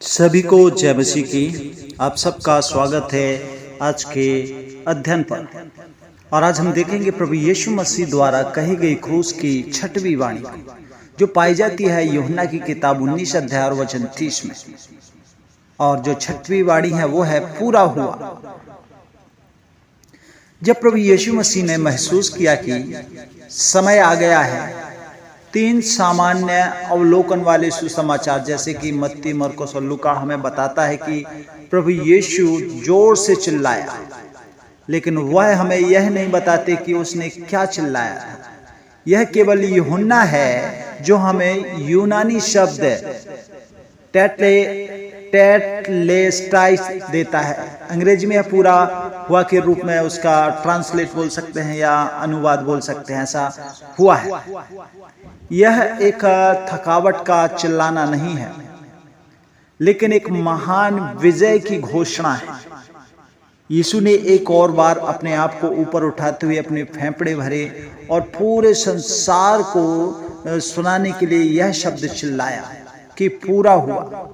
सभी को जय मसीह की। आप सबका स्वागत है आज के अध्ययन पर। और आज हम देखेंगे प्रभु यीशु मसीह द्वारा कही गई क्रूस की छठवीं वाणी जो पाई जाती है यूहन्ना की किताब 19 अध्याय और वचन 30 में। और जो छठवीं वाणी है वो है पूरा हुआ। जब प्रभु यीशु मसीह ने महसूस किया कि समय आ गया है, 3 सामान्य अवलोकन वाले सुसमाचार जैसे कि मत्ती, मरकुस और लूका हमें बताता है कि प्रभु यीशु जोर से चिल्लाया, लेकिन वह हमें यह नहीं बताते कि उसने क्या चिल्लाया। यह केवल यूहन्ना है जो हमें यूनानी शब्द टेटलेस्टाइस देता है। अंग्रेजी में पूरा हुआ के रूप में उसका ट्रांसलेट बोल सकते हैं या अनुवाद बोल सकते हैं। ऐसा हुआ है। यह एक थकावट का चिल्लाना नहीं है, लेकिन एक महान विजय की घोषणा है। यीशु ने एक और बार अपने आप को ऊपर उठाते हुए अपने फेफड़े भरे और पूरे संसार को सुनाने के लिए यह शब्द चिल्लाया कि पूरा हुआ।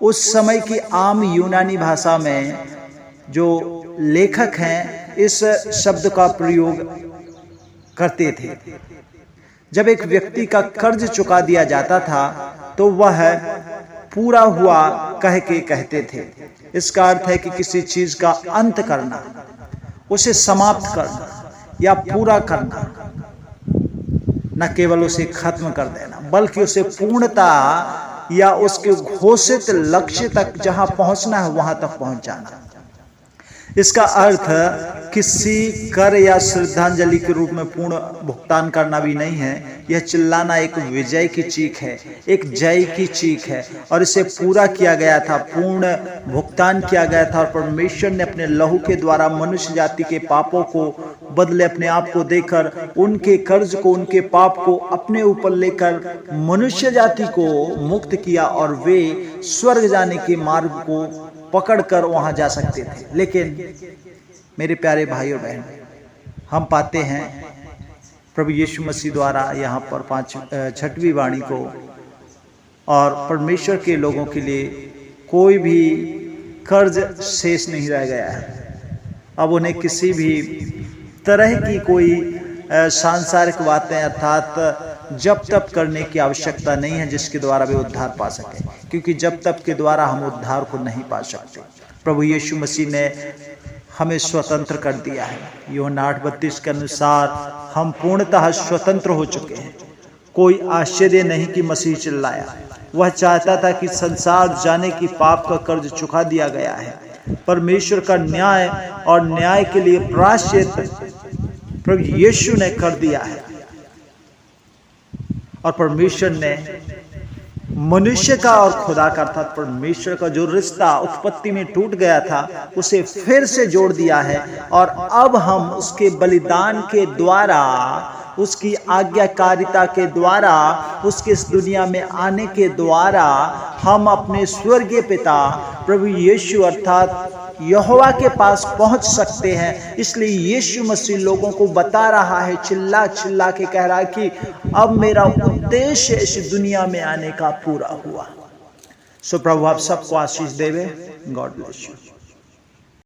उस समय की आम यूनानी भाषा में जो लेखक हैं इस शब्द का प्रयोग करते थे। जब एक व्यक्ति का कर्ज चुका दिया जाता था तो वह पूरा हुआ कह के कहते थे। इसका अर्थ है कि किसी चीज का अंत करना, उसे समाप्त करना या पूरा करना, न केवल उसे खत्म कर देना बल्कि उसे पूर्णता या उसके घोषित लक्ष्य तक जहां पहुंचना है वहां तक पहुंच जाना। इसका अर्थ किसी कर या श्रद्धांजलि के रूप में पूर्ण भुगतान करना भी नहीं है। यह चिल्लाना एक विजय की चीख है, एक जय की चीख है और इसे पूरा किया गया था, पूर्ण भुगतान किया गया था। और परमेश्वर ने अपने लहू के द्वारा मनुष्य जाति के पापों को बदले अपने आप को देकर उनके कर्ज को, उनके पाप को अपने ऊपर लेकर मनुष्य जाति को मुक्त किया और वे स्वर्ग जाने के मार्ग को पकड़कर वहां जा सकते थे। लेकिन मेरे प्यारे भाई और बहन, हम पाते हैं प्रभु यीशु मसीह द्वारा यहाँ पर छठवीं वाणी को और परमेश्वर के लोगों के लिए कोई भी कर्ज शेष नहीं रह गया है। अब उन्हें किसी भी तरह की कोई सांसारिक बातें अर्थात जब तब करने की आवश्यकता नहीं है जिसके द्वारा वे उद्धार पा सके, क्योंकि जब तब के द्वारा हम उद्धार को नहीं पा सकते। प्रभु यीशु मसीह ने हमें स्वतंत्र कर दिया है। यूहन्ना 8:32 के अनुसार हम पूर्णतः स्वतंत्र हो चुके हैं। कोई आश्चर्य नहीं कि मसीह चिल्लाया। वह चाहता था कि संसार जाने की पाप का कर्ज चुका दिया गया है। परमेश्वर का न्याय और न्याय के लिए प्रायश्चित प्रभु यीशु ने कर दिया है और परमेश्वर ने मनुष्य का और खुदा का अर्थात परमेश्वर का जो रिश्ता उत्पत्ति में टूट गया था उसे फिर से जोड़ दिया है। और अब हम उसके बलिदान के द्वारा, उसकी आज्ञाकारिता के द्वारा, उसके इस दुनिया में आने के द्वारा हम अपने स्वर्गीय पिता प्रभु यीशु अर्थात यहोवा के पास पहुंच सकते हैं। इसलिए यीशु मसीह लोगों को बता रहा है, चिल्ला चिल्ला के कह रहा है कि अब मेरा उद्देश्य इस दुनिया में आने का पूरा हुआ। सो प्रभु आप सबको आशीष देवे। God bless you.